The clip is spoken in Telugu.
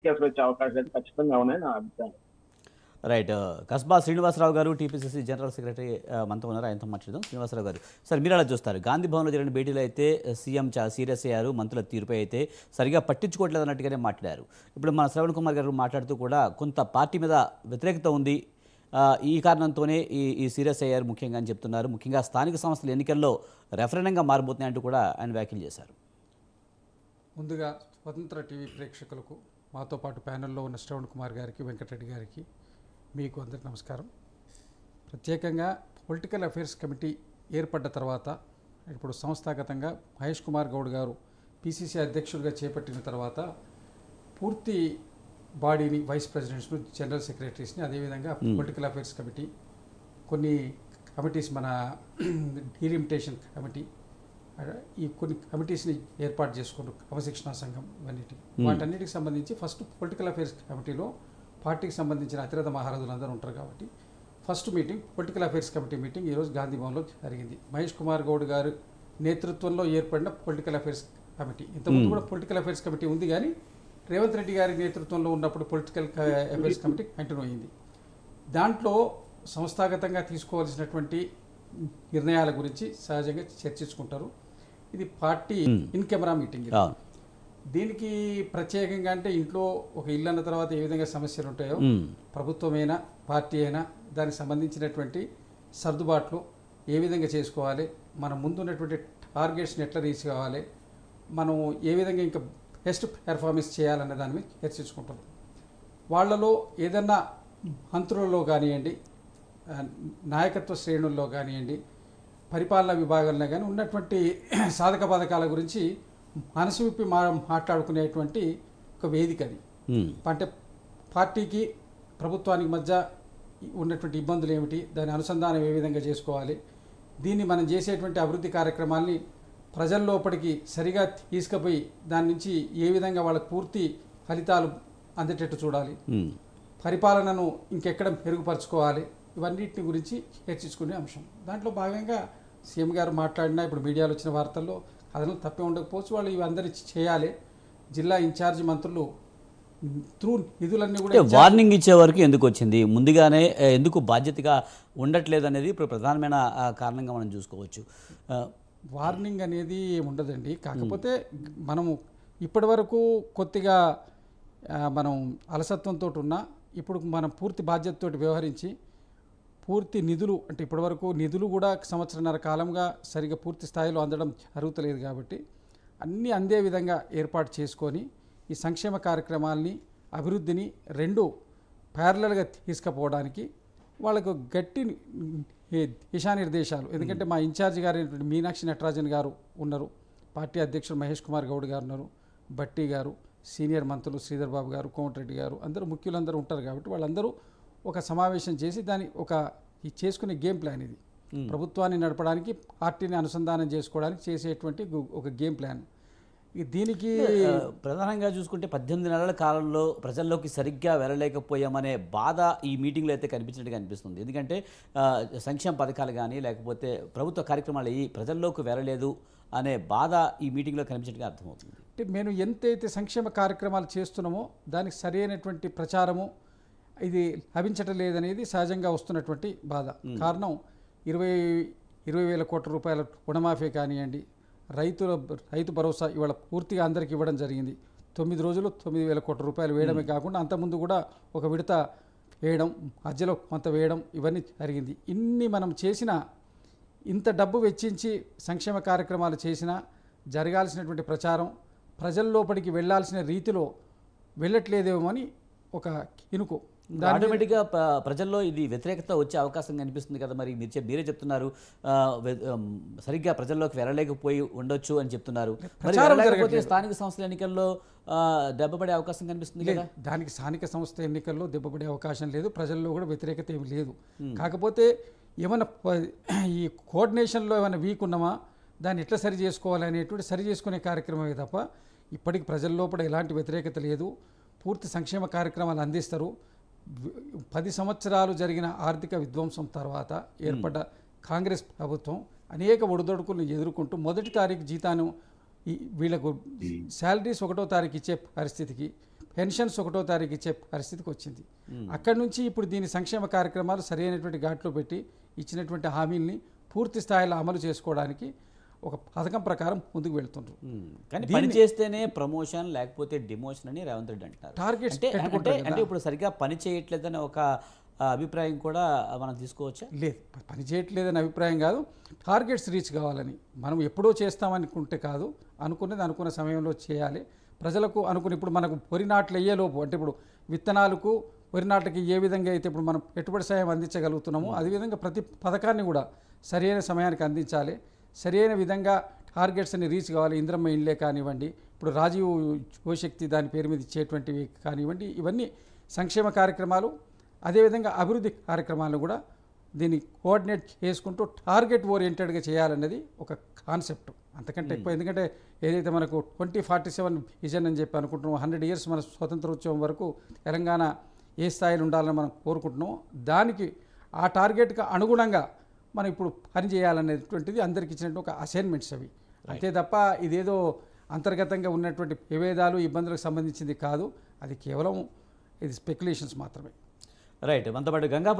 కేసులు వచ్చే అవకాశాలు ఖచ్చితంగా ఉన్నాయని నా అభిప్రాయం. రైట్. కస్బా శ్రీనివాసరావు గారు టీపీసీసీ జనరల్ సెక్రటరీ మనతో ఉన్నారు. ఆయనతో మాట్లాడదాం. శ్రీనివాసరావు గారు, సార్ మీరు అలా చూస్తారు, గాంధీ భవన్లో జరిగిన భేటీలో అయితే సీఎం చాలా సీరియస్ అయ్యారు, మంత్రుల తీరుపై అయితే సరిగా పట్టించుకోవట్లేదు అన్నట్టుగానే మాట్లాడారు. ఇప్పుడు మన శ్రవణ్ కుమార్ గారు మాట్లాడుతూ కూడా కొంత పార్టీ మీద వ్యతిరేకత ఉంది, ఈ కారణంతోనే ఈ సీరియస్ అయ్యారు ముఖ్యంగా అని చెప్తున్నారు. ముఖ్యంగా స్థానిక సంస్థల ఎన్నికల్లో రెఫరెండంగా మారబోతున్నాయంటూ కూడా ఆయన వ్యాఖ్యలు చేశారు. ముందుగా స్వతంత్ర టీవీ ప్రేక్షకులకు, మాతో పాటు ప్యానెల్లో ఉన్న శ్రవణ్ కుమార్ గారికి, వెంకటరెడ్డి గారికి, మీకు అందరికీ నమస్కారం. ప్రత్యేకంగా పొలిటికల్ అఫైర్స్ కమిటీ ఏర్పడ్డ తర్వాత ఇప్పుడు సంస్థాగతంగా మహేష్ కుమార్ గౌడ్ గారు పిసిసి అధ్యక్షుడిగా చేపట్టిన తర్వాత పూర్తి బాడీని, వైస్ ప్రెసిడెంట్స్ను, జనరల్ సెక్రటరీస్ని, అదేవిధంగా పొలిటికల్ అఫైర్స్ కమిటీ, కొన్ని కమిటీస్, మన డీలిమిటేషన్ కమిటీ, ఈ కొన్ని కమిటీస్ని ఏర్పాటు చేసుకున్న క్రమశిక్షణా సంఘం, వాటన్నిటికి సంబంధించి ఫస్ట్ పొలిటికల్ అఫైర్స్ కమిటీలో పార్టీకి సంబంధించిన అతిరథ మహారాజులు అందరూ ఉంటారు కాబట్టి first meeting political affairs committee meeting ఈరోజు గాంధీ భవన్లో జరిగింది. మహేష్ కుమార్ గౌడ్ గారు నేతృత్వంలో ఏర్పడిన పొలిటికల్ అఫైర్స్ కమిటీ, ఇంతకుముందు కూడా పొలిటికల్ అఫైర్స్ కమిటీ ఉంది, కానీ రేవంత్ రెడ్డి గారి నేతృత్వంలో ఉన్నప్పుడు పొలిటికల్ అఫైర్స్ కమిటీ కంటిన్యూ అయింది. దాంట్లో సంస్థాగతంగా తీసుకోవాల్సినటువంటి నిర్ణయాల గురించి సహజంగా చర్చించుకుంటారు. ఇది పార్టీ ఇన్ కెమెరా మీటింగ్. దీనికి ప్రత్యేకంగా అంటే ఇంట్లో ఒక ఇల్లు అన్న తర్వాత ఏ విధంగా సమస్యలు ఉంటాయో, ప్రభుత్వమైనా పార్టీ అయినా దానికి సంబంధించినటువంటి సర్దుబాట్లు ఏ విధంగా చేసుకోవాలి, మన ముందున్నటువంటి టార్గెట్స్ని ఎట్లా రీచ్ కావాలి, మనం ఏ విధంగా ఇంకా బెస్ట్ పెర్ఫార్మెన్స్ చేయాలన్న దాని మీద చర్చించుకుంటారు. వాళ్ళలో ఏదన్నా మంత్రులలో కానివ్వండి, నాయకత్వ శ్రేణుల్లో కానివ్వండి, పరిపాలనా విభాగంలో కానీ ఉన్నటువంటి సాధక బాధకాల గురించి మనసు విప్పి మాట్లాడుకునేటువంటి ఒక వేదిక అది. అంటే పార్టీకి ప్రభుత్వానికి మధ్య ఉన్నటువంటి ఇబ్బందులు ఏమిటి, దాని అనుసంధానం ఏ విధంగా చేసుకోవాలి, దీన్ని మనం చేసేటువంటి అభివృద్ధి కార్యక్రమాల్ని ప్రజల్లోపలికి సరిగా తీసుకుపోయి దాని నుంచి ఏ విధంగా వాళ్ళకు పూర్తి ఫలితాలు అందేటట్టు చూడాలి, పరిపాలనను ఇంకెక్కడ మెరుగుపరుచుకోవాలి, ఇవన్నిటి గురించి చర్చించుకునే అంశం. దాంట్లో భాగంగా సీఎం గారు మాట్లాడినా, ఇప్పుడు మీడియాలో వచ్చిన వార్తల్లో అదనలు తప్పే ఉండకపోవచ్చు, వాళ్ళు ఇవందరూ చేయాలి. జిల్లా ఇన్ఛార్జి మంత్రులు త్రూ నిధులన్నీ కూడా వార్నింగ్ ఇచ్చే వరకు ఎందుకు వచ్చింది, ముందుగానే ఎందుకు బాధ్యతగా ఉండట్లేదు అనేది ఇప్పుడు ప్రధానమైన కారణంగా మనం చూసుకోవచ్చు. వార్నింగ్ అనేది ఉండదండి, కాకపోతే మనము ఇప్పటి వరకు కొద్దిగా మనం అలసత్వంతో ఉన్నా, ఇప్పుడు మనం పూర్తి బాధ్యతతో వ్యవహరించి పూర్తి నిధులు, అంటే ఇప్పటివరకు నిధులు కూడా సంవత్సరన్నర కాలంగా సరిగా పూర్తి స్థాయిలో అందడం జరుగుతలేదు కాబట్టి అన్నీ అందే విధంగా ఏర్పాటు చేసుకొని ఈ సంక్షేమ కార్యక్రమాల్ని, అభివృద్ధిని రెండు ప్యారలల్గా తీసుకుపోవడానికి వాళ్ళకు గట్టి దిశానిర్దేశాలు. ఎందుకంటే మా ఇన్ఛార్జి గారు మీనాక్షి నటరాజన్ గారు ఉన్నారు, పార్టీ అధ్యక్షుడు మహేష్ కుమార్ గౌడ్ గారు ఉన్నారు, భట్టి గారు, సీనియర్ మంత్రులు శ్రీధర్ బాబు గారు, కోమటిరెడ్డి గారు, అందరూ ముఖ్యులందరూ ఉంటారు కాబట్టి వాళ్ళందరూ ఒక సమావేశం చేసి దాని ఈ చేసుకునే గేమ్ ప్లాన్ ఇది. ప్రభుత్వాన్ని నడపడానికి, పార్టీని అనుసంధానం చేసుకోవడానికి చేసేటువంటి ఒక గేమ్ ప్లాన్. దీనికి ప్రధానంగా చూసుకుంటే 18 నెలల కాలంలో ప్రజల్లోకి సరిగ్గా వెళ్ళలేకపోయామనే బాధ ఈ మీటింగ్లో అయితే కనిపించినట్టుగా అనిపిస్తుంది. ఎందుకంటే సంక్షేమ పథకాలు కానీ లేకపోతే ప్రభుత్వ కార్యక్రమాలు ఈ ప్రజల్లోకి వెళ్ళలేదు అనే బాధ ఈ మీటింగ్లో కనిపించినట్టుగా అర్థమవుతుంది. అంటే మేము ఎంతైతే సంక్షేమ కార్యక్రమాలు చేస్తున్నామో దానికి సరైనటువంటి ప్రచారము ఇది లభించటం లేదనేది సహజంగా వస్తున్నటువంటి బాధ. కారణం 20,000 కోట్ల రూపాయల రుణమాఫీ కానివ్వండి, రైతు భరోసా ఇవాళ పూర్తిగా అందరికీ ఇవ్వడం జరిగింది. 9 రోజులు 9,000 కోట్ల రూపాయలు వేయడమే కాకుండా అంతకుముందు కూడా ఒక విడత వేయడం, మధ్యలో కొంత వేయడం, ఇవన్నీ జరిగింది. ఇన్ని మనం చేసిన, ఇంత డబ్బు వెచ్చించి సంక్షేమ కార్యక్రమాలు చేసినా జరగాల్సినటువంటి ప్రచారం ప్రజల్లోపలికి వెళ్లాల్సిన రీతిలో వెళ్ళట్లేదేమో అని ఒక ఇనుకు. ఆటోమేటిక్గా ప్రజల్లో ఇది వ్యతిరేకత వచ్చే అవకాశం కనిపిస్తుంది కదా. మరి మీరే చెప్తున్నారు సరిగ్గా ప్రజల్లోకి వెళ్ళలేకపోయి ఉండొచ్చు అని చెప్తున్నారు. స్థానిక సంస్థల ఎన్నికల్లో దెబ్బపడే అవకాశం కనిపిస్తుంది కదా. దానికి స్థానిక సంస్థ ఎన్నికల్లో దెబ్బపడే అవకాశం లేదు, ప్రజల్లో కూడా వ్యతిరేకత ఏమి లేదు. కాకపోతే ఏమైనా ఈ కోఆర్డినేషన్లో ఏమైనా వీక్ ఉన్నామా, దాన్ని ఎట్లా సరి చేసుకోవాలి అనేటువంటి సరి చేసుకునే కార్యక్రమమే తప్ప ఇప్పటికి ప్రజల్లోపల ఎలాంటి వ్యతిరేకత లేదు. పూర్తి సంక్షేమ కార్యక్రమాలు అందిస్తారు. 10 సంవత్సరాలు జరిగిన ఆర్థిక విధ్వంసం తర్వాత ఏర్పడ్డ కాంగ్రెస్ ప్రభుత్వం అనేక ఒడిదొడుకులను ఎదుర్కొంటూ మొదటి తారీఖు జీతాను వీళ్ళకు శాలరీస్ 1వ తారీఖు ఇచ్చే పరిస్థితికి, పెన్షన్స్ 1వ తారీఖు ఇచ్చే పరిస్థితికి వచ్చింది. అక్కడి నుంచి ఇప్పుడు దీని సంక్షేమ కార్యక్రమాలు సరైనటువంటి ఘాట్లో పెట్టి ఇచ్చినటువంటి హామీల్ని పూర్తి స్థాయిలో అమలు చేసుకోవడానికి ఒక పథకం ప్రకారం ముందుకు వెళ్తుండ్రు. కానీ పని చేస్తేనే ప్రమోషన్ లేకపోతే డిమోషన్ అని రేవంత్ రెడ్డి అంటారు. టార్గెట్స్ అంటే ఇప్పుడు సరిగ్గా పని చేయట్లేదని ఒక అభిప్రాయం కూడా మనం తీసుకోవచ్చా? లేదు, పని చేయట్లేదని అభిప్రాయం కాదు, టార్గెట్స్ రీచ్ కావాలని. మనం ఎప్పుడో చేస్తామనుకుంటే కాదు, అనుకున్నది అనుకున్న సమయంలో చేయాలి. ప్రజలకు అనుకుని ఇప్పుడు మనకు వరి నాట్లు అయ్యేలోపు, అంటే ఇప్పుడు విత్తనాలకు వరి నాట్లకి ఏ విధంగా అయితే ఇప్పుడు మనం పెట్టుబడి సాయం అందించగలుగుతున్నామో అదేవిధంగా ప్రతి పథకాన్ని కూడా సరైన సమయానికి అందించాలి. సరైన విధంగా టార్గెట్స్ని రీచ్ కావాలి. ఇంద్రమ్మ ఇండ్లే కానివ్వండి, ఇప్పుడు రాజీవ్ యువశక్తి దాని పేరు మీద ఇచ్చేటువంటివి కానివ్వండి, ఇవన్నీ సంక్షేమ కార్యక్రమాలు. అదేవిధంగా అభివృద్ధి కార్యక్రమాలను కూడా దీన్ని కోఆర్డినేట్ చేసుకుంటూ టార్గెట్ ఓరియంటెడ్గా చేయాలన్నది ఒక కాన్సెప్ట్, అంతకంటే ఎక్కువ. ఎందుకంటే ఏదైతే మనకు 2047 విజన్ అని చెప్పి అనుకుంటున్నాం, 100 years మన స్వతంత్రోత్సవం వరకు తెలంగాణ ఏ స్థాయిలో ఉండాలని మనం కోరుకుంటున్నాం, దానికి ఆ టార్గెట్కి అనుగుణంగా మనం ఇప్పుడు పని చేయాలనేటువంటిది అందరికి ఇచ్చినట్టు ఒక అసైన్మెంట్స్ అవి. అంతే తప్ప ఇదేదో అంతర్గతంగా ఉన్నటువంటి విభేదాలు ఇబ్బందులకు సంబంధించింది కాదు, అది కేవలం ఇది స్పెక్యులేషన్స్ మాత్రమే. రైట్. మనతో పాటు గంగా